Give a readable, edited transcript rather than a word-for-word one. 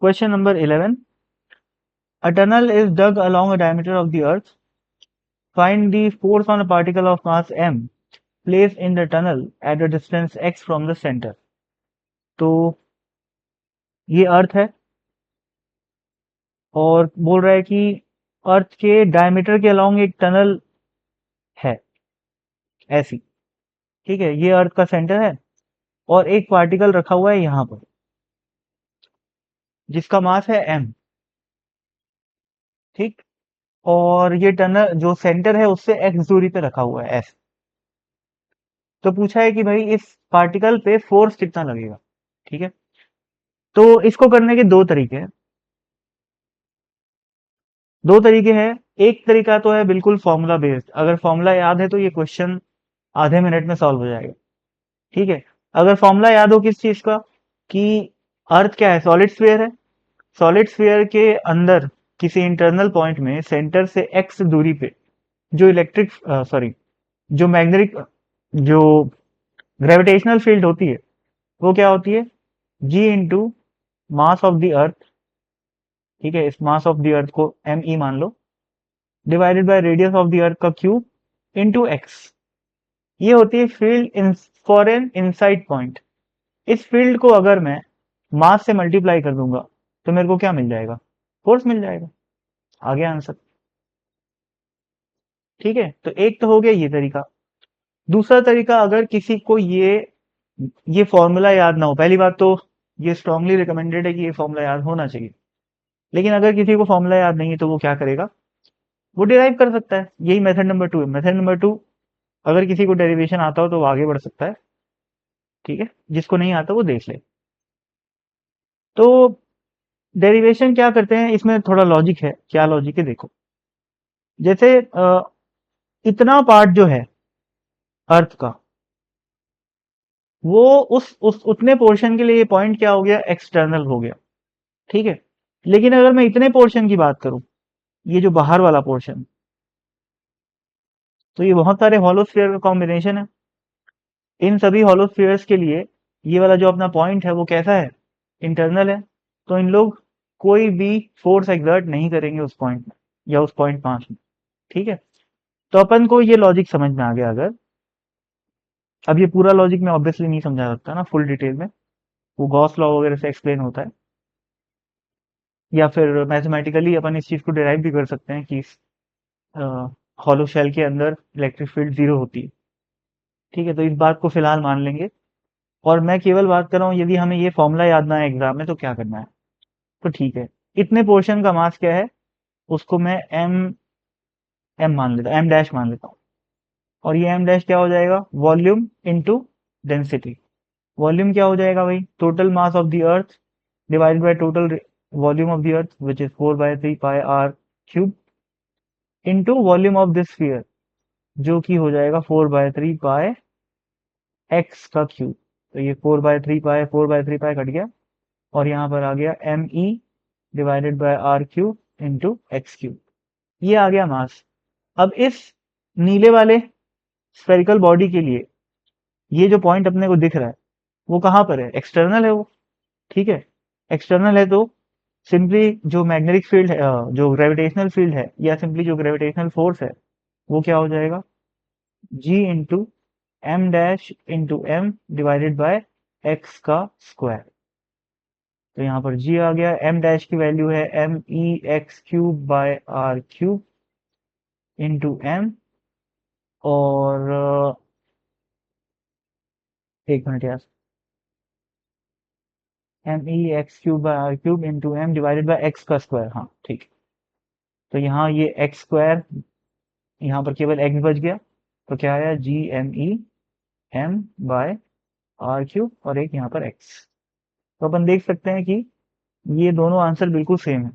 Question number 11. A tunnel is dug along a diameter of the earth. Find the force on a particle of mass m placed in the tunnel at a distance x from the center. तो ये अर्थ है और बोल रहा है कि अर्थ के diameter के अलोंग एक टनल है ऐसी, ठीक है। ये अर्थ का सेंटर है और एक पार्टिकल रखा हुआ है यहां पर जिसका मास है m, ठीक। और ये टनल जो सेंटर है उससे x दूरी पे रखा हुआ है s। तो पूछा है कि भाई इस पार्टिकल पे फोर्स कितना लगेगा, ठीक है। तो इसको करने के दो तरीके हैं। एक तरीका तो है बिल्कुल फॉर्मूला बेस्ड। अगर फॉर्मूला याद है तो ये क्वेश्चन आधे मिनट में सॉल्व हो जाएगा, ठीक है। अगर फॉर्मूला याद हो किस चीज का, कि अर्थ क्या है, सॉलिड स्फीयर है। सॉलिड स्फीयर के अंदर किसी इंटरनल पॉइंट में सेंटर से एक्स दूरी पे जो इलेक्ट्रिक सॉरी जो मैग्नेटिक जो ग्रेविटेशनल फील्ड होती है वो क्या होती है, G into mass of the earth, ठीक है। इस मास ऑफ द अर्थ को एम ई मान लो, divided by radius of the earth का क्यूब इंटू एक्स। ये होती है field in for an inside point. इस फील्ड को अगर मैं मास से मल्टीप्लाई कर दूंगा तो मेरे को क्या मिल जाएगा, फोर्स मिल जाएगा। आगे आंसर, ठीक है। तो एक तो हो गया ये तरीका। दूसरा तरीका, अगर किसी को ये फॉर्मूला याद ना हो, पहली बात तो ये स्ट्रांगली रिकमेंडेड है कि ये फॉर्मूला याद होना चाहिए। लेकिन अगर किसी को फॉर्मूला याद नहीं है तो वो क्या करेगा, वो डिराइव कर सकता है। यही मेथड नंबर 2 है। मेथड नंबर 2, अगर किसी को डेरिवेशन आता हो तो वो आगे बढ़ सकता है, ठीक है। जिसको नहीं आता वो देख ले। तो डेरिवेशन क्या करते हैं, इसमें थोड़ा लॉजिक है। क्या लॉजिक है देखो। जैसे इतना पार्ट जो है अर्थ का, वो उस उतने पोर्शन के लिए ये पॉइंट क्या हो गया, एक्सटर्नल हो गया, ठीक है। लेकिन अगर मैं इतने पोर्शन की बात करूं, ये जो बाहर वाला पोर्शन, तो ये बहुत सारे हॉलो स्फीयर का कॉम्बिनेशन है। इन सभी हॉलो स्फीयर्स के लिए ये वाला जो अपना पॉइंट है वो कैसा है, इंटरनल है। तो इन लोग कोई भी फोर्स एक्सर्ट नहीं करेंगे उस पॉइंट में या उस पॉइंट 5 में, ठीक है। तो अपन को ये लॉजिक समझ में आ गया। अगर अब ये पूरा लॉजिक मैं ऑब्वियसली नहीं समझा सकता ना फुल डिटेल में, वो गॉस लॉ वगैरह से एक्सप्लेन होता है, या फिर मैथमेटिकली अपन इस चीज को डिराइव भी कर सकते हैं कि हॉलो शेल के अंदर इलेक्ट्रिक फील्ड जीरो होती है, ठीक है। तो इस बात को फिलहाल मान लेंगे। और मैं केवल बात कर रहा हूँ, यदि हमें ये फॉर्मूला याद ना है एग्जाम में तो क्या करना है। तो ठीक है, इतने पोर्शन का मास क्या है, उसको मैं एम एम मान लेता हूँ, एम डैश मान लेता हूँ। और ये एम डैश क्या हो जाएगा, वॉल्यूम इंटू डेंसिटी। वॉल्यूम क्या हो जाएगा भाई, total mass of the earth divided by total volume of the earth which is 4/3 pi R cube into volume of this sphere, जो कि हो जाएगा 4/3 पाई एक्स का क्यूब। तो ये 4/3 पाई कट गया और यहाँ पर आ गया M E divided by R cube into X cube. ये आ गया मास। अब इस नीले वाले स्फेरिकल बॉडी के लिए ये जो पॉइंट अपने को दिख रहा है वो कहाँ पर है, एक्सटर्नल है वो, ठीक है। एक्सटर्नल है तो सिंपली जो मैग्नेटिक फील्ड है, जो ग्रेविटेशनल फील्ड है, या सिंपली जो ग्रेविटेशनल फोर्स है, वो क्या हो जाएगा, G into M dash into M divided by x का स्क्वायर। तो यहाँ पर जी आ गया, एम डैश की वैल्यू है M E x cube by R cube into M. और एक मिनट यार, M E x cube by R cube into M divided by x का स्क्वायर, हाँ ठीक। तो यहाँ ये एक्स स्क्वायर, यहाँ पर केवल एक्स बच गया, तो क्या आया, G M E M by R cube और एक यहाँ पर एक्स। तो अपन देख सकते हैं कि ये दोनों आंसर बिल्कुल सेम है।